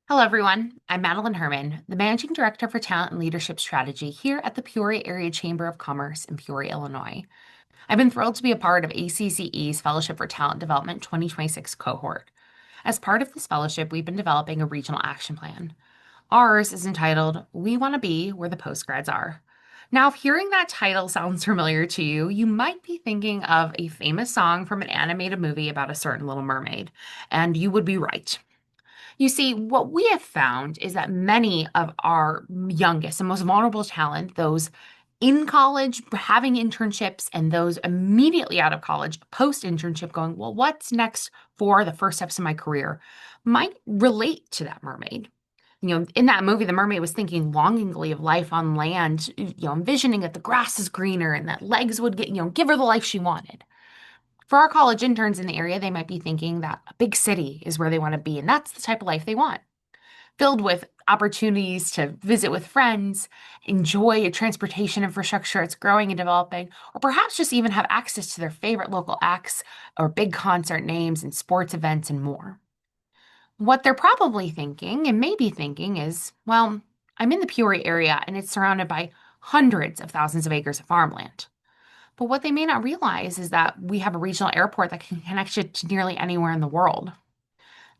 Hello, everyone. I'm Madeline Herrman, the Managing Director for Talent and Leadership Strategy here at the Peoria Area Chamber of Commerce in Peoria, Illinois. I've been thrilled to be a part of ACCE's Fellowship for Talent Development 2026 cohort. As part of this fellowship, we've been developing a regional action plan. Ours is entitled We Want to Be Where the Postgrads Are. Now, if hearing that title sounds familiar to you, you might be thinking of a famous song from an animated movie about a certain little mermaid, and you would be right. You see, what we have found is that many of our youngest and most vulnerable talent, those in college having internships and those immediately out of college post internship going, well, what's next for the first steps in my career, might relate to that mermaid. In that movie, the mermaid was thinking longingly of life on land, envisioning that the grass is greener and that legs would give her the life she wanted. For our college interns in the area, they might be thinking that a big city is where they want to be, and that's the type of life they want, filled with opportunities to visit with friends, enjoy a transportation infrastructure that's growing and developing, or perhaps just even have access to their favorite local acts or big concert names and sports events and more. What they're probably thinking and maybe thinking is, well, I'm in the Peoria area and it's surrounded by hundreds of thousands of acres of farmland. But what they may not realize is that we have a regional airport that can connect you to nearly anywhere in the world,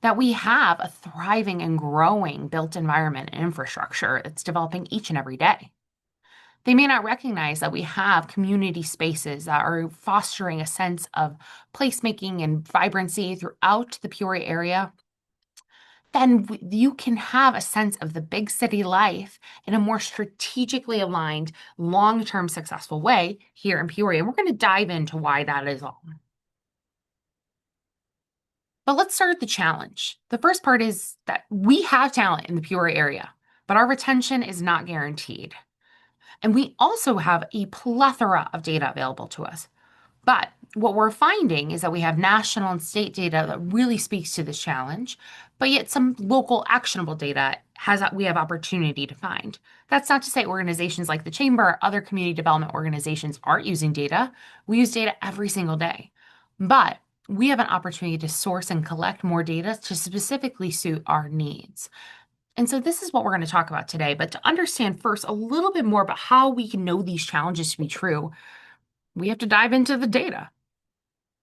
that we have a thriving and growing built environment and infrastructure that's developing each and every day. They may not recognize that we have community spaces that are fostering a sense of placemaking and vibrancy throughout the Peoria area. Then you can have a sense of the big city life in a more strategically aligned, long term successful way here in Peoria. And we're going to dive into why that is all. But let's start with the challenge. The first part is that we have talent in the Peoria area, but our retention is not guaranteed. And we also have a plethora of data available to us. But what we're finding is that we have national and state data that really speaks to this challenge, but yet some local actionable data we have opportunity to find. That's not to say organizations like the Chamber or other community development organizations aren't using data. We use data every single day. But we have an opportunity to source and collect more data to specifically suit our needs. And so this is what we're going to talk about today. But to understand first a little bit more about how we can know these challenges to be true, we have to dive into the data.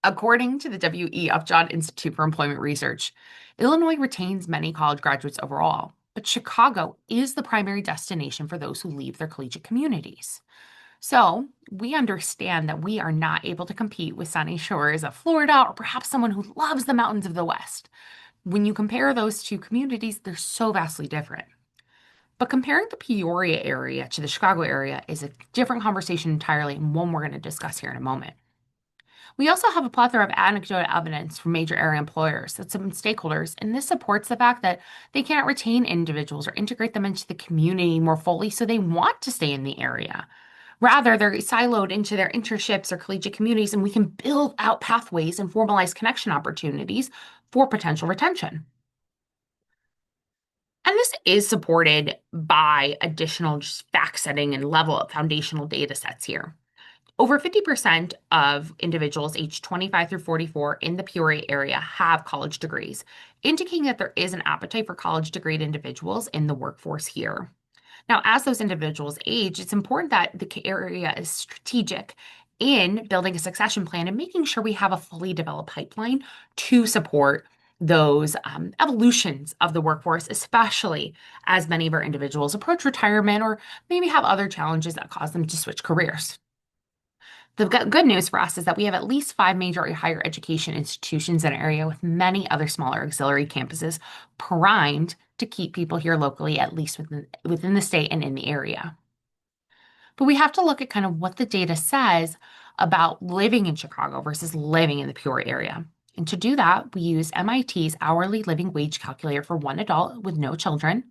According to the W.E. Upjohn Institute for Employment Research, Illinois retains many college graduates overall, but Chicago is the primary destination for those who leave their collegiate communities. So we understand that we are not able to compete with sunny shores of Florida or perhaps someone who loves the mountains of the West. When you compare those two communities, they're so vastly different. But comparing the Peoria area to the Chicago area is a different conversation entirely, and one we're going to discuss here in a moment. We also have a plethora of anecdotal evidence from major area employers that some stakeholders, and this supports the fact that they cannot retain individuals or integrate them into the community more fully, so they want to stay in the area. Rather, they're siloed into their internships or collegiate communities, and we can build out pathways and formalize connection opportunities for potential retention. And this is supported by additional just fact setting and level of foundational data sets here. Over 50% of individuals aged 25 through 44 in the Peoria area have college degrees, indicating that there is an appetite for college degreed individuals in the workforce here. Now, as those individuals age, it's important that the area is strategic in building a succession plan and making sure we have a fully developed pipeline to support those evolutions of the workforce, especially as many of our individuals approach retirement or maybe have other challenges that cause them to switch careers. The good news for us is that we have at least 5 major higher education institutions in our area with many other smaller auxiliary campuses primed to keep people here locally, at least within the state and in the area. But we have to look at kind of what the data says about living in Chicago versus living in the Peoria area. And to do that, we use MIT's hourly living wage calculator for one adult with no children.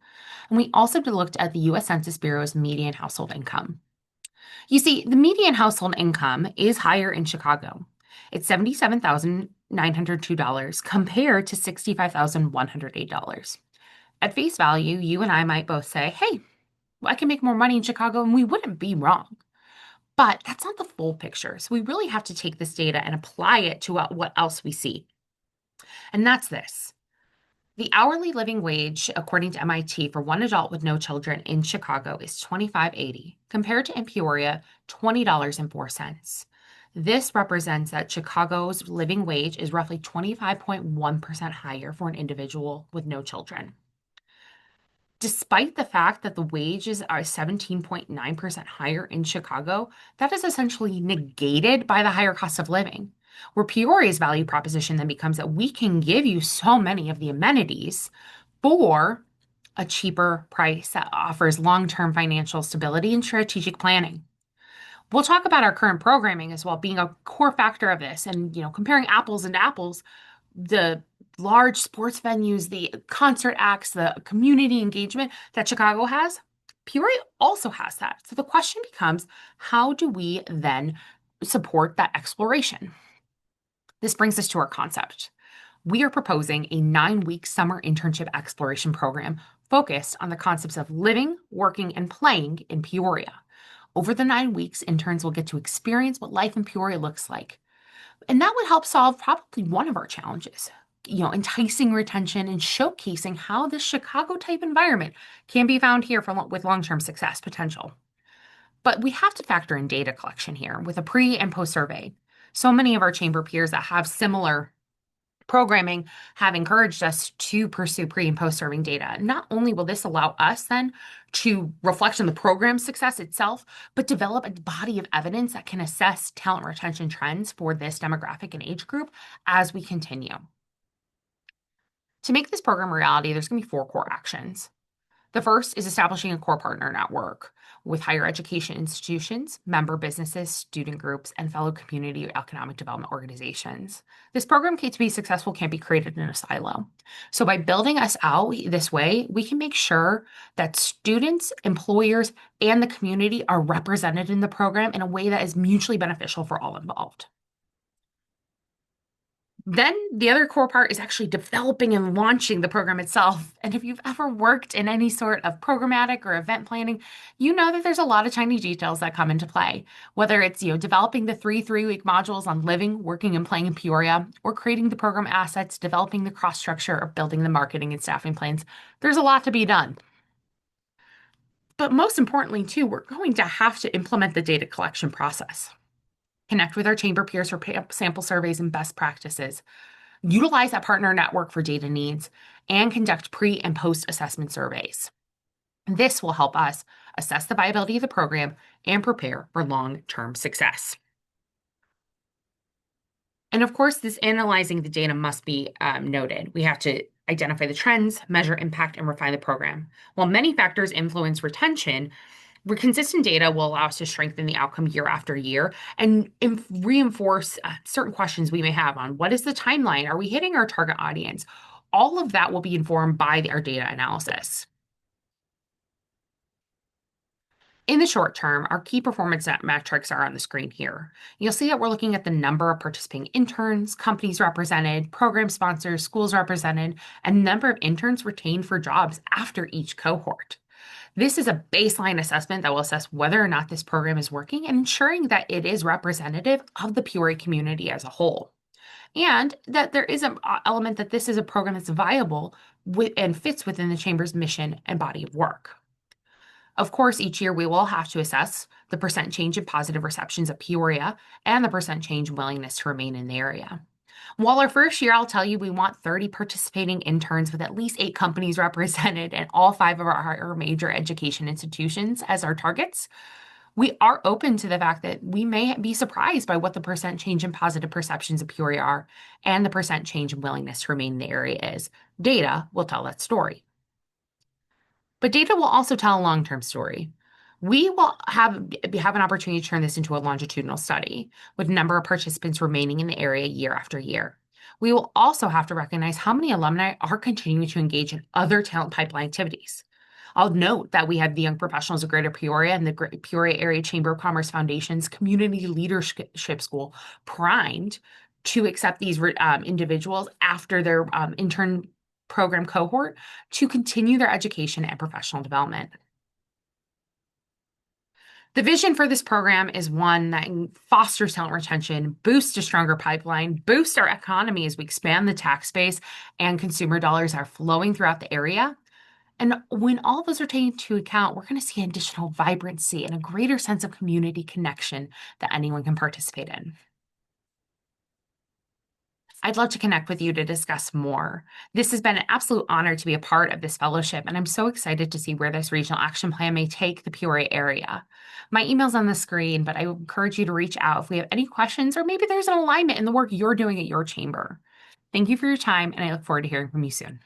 And we also looked at the US Census Bureau's median household income. You see, the median household income is higher in Chicago. It's $77,902 compared to $65,108. At face value, you and I might both say, hey, well, I can make more money in Chicago, and we wouldn't be wrong. But that's not the full picture. So we really have to take this data and apply it to what else we see. And that's this. The hourly living wage, according to MIT, for one adult with no children in Chicago is $25.80, compared to in Peoria, $20.04. This represents that Chicago's living wage is roughly 25.1% higher for an individual with no children. Despite the fact that the wages are 17.9% higher in Chicago, that is essentially negated by the higher cost of living. Where Peoria's value proposition then becomes that we can give you so many of the amenities for a cheaper price that offers long-term financial stability and strategic planning. We'll talk about our current programming as well being a core factor of this and, comparing apples and apples, the large sports venues, the concert acts, the community engagement that Chicago has, Peoria also has that. So the question becomes, how do we then support that exploration? This brings us to our concept. We are proposing a 9-week summer internship exploration program focused on the concepts of living, working, and playing in Peoria. Over the 9 weeks, interns will get to experience what life in Peoria looks like. And that would help solve probably one of our challenges, enticing retention and showcasing how this Chicago type environment can be found here with long-term success potential. But we have to factor in data collection here with a pre and post survey. So many of our chamber peers that have similar programming have encouraged us to pursue pre and post serving data. Not only will this allow us then to reflect on the program success itself, but develop a body of evidence that can assess talent retention trends for this demographic and age group as we continue. To make this program a reality, there's going to be 4 core actions. The first is establishing a core partner network with higher education institutions, member businesses, student groups, and fellow community economic development organizations. This program, to be successful, can't be created in a silo. So by building us out this way, we can make sure that students, employers, and the community are represented in the program in a way that is mutually beneficial for all involved. Then the other core part is actually developing and launching the program itself. And if you've ever worked in any sort of programmatic or event planning, you know that there's a lot of tiny details that come into play. Whether it's, developing the 3-week modules on living, working, and playing in Peoria, or creating the program assets, developing the cross structure, or building the marketing and staffing plans, there's a lot to be done. But most importantly, too, we're going to have to implement the data collection process. Connect with our chamber peers for sample surveys and best practices, utilize that partner network for data needs, and conduct pre and post assessment surveys. This will help us assess the viability of the program and prepare for long-term success. And of course, this analyzing the data must be noted. We have to identify the trends, measure impact, and refine the program. While many factors influence retention, consistent data will allow us to strengthen the outcome year after year and reinforce certain questions we may have on what is the timeline? Are we hitting our target audience? All of that will be informed by our data analysis. In the short term, our key performance metrics are on the screen here. You'll see that we're looking at the number of participating interns, companies represented, program sponsors, schools represented, and number of interns retained for jobs after each cohort. This is a baseline assessment that will assess whether or not this program is working and ensuring that it is representative of the Peoria community as a whole. And that there is an element that this is a program that's viable and fits within the Chamber's mission and body of work. Of course, each year we will have to assess the percent change in positive receptions of Peoria and the percent change in willingness to remain in the area. While our first year, I'll tell you, we want 30 participating interns with at least 8 companies represented and all 5 of our major education institutions as our targets. We are open to the fact that we may be surprised by what the percent change in positive perceptions of Peoria are and the percent change in willingness to remain in the area is. Data will tell that story. But data will also tell a long-term story. We will have an opportunity to turn this into a longitudinal study with a number of participants remaining in the area year after year. We will also have to recognize how many alumni are continuing to engage in other talent pipeline activities. I'll note that we have the Young Professionals of Greater Peoria and the Peoria Area Chamber of Commerce Foundation's Community Leadership School primed to accept these individuals after their intern program cohort to continue their education and professional development. The vision for this program is one that fosters talent retention, boosts a stronger pipeline, boosts our economy as we expand the tax base and consumer dollars are flowing throughout the area. And when all those are taken into account, we're going to see additional vibrancy and a greater sense of community connection that anyone can participate in. I'd love to connect with you to discuss more. This has been an absolute honor to be a part of this fellowship, and I'm so excited to see where this regional action plan may take the Peoria area. My email's on the screen, but I encourage you to reach out if we have any questions or maybe there's an alignment in the work you're doing at your chamber. Thank you for your time, and I look forward to hearing from you soon.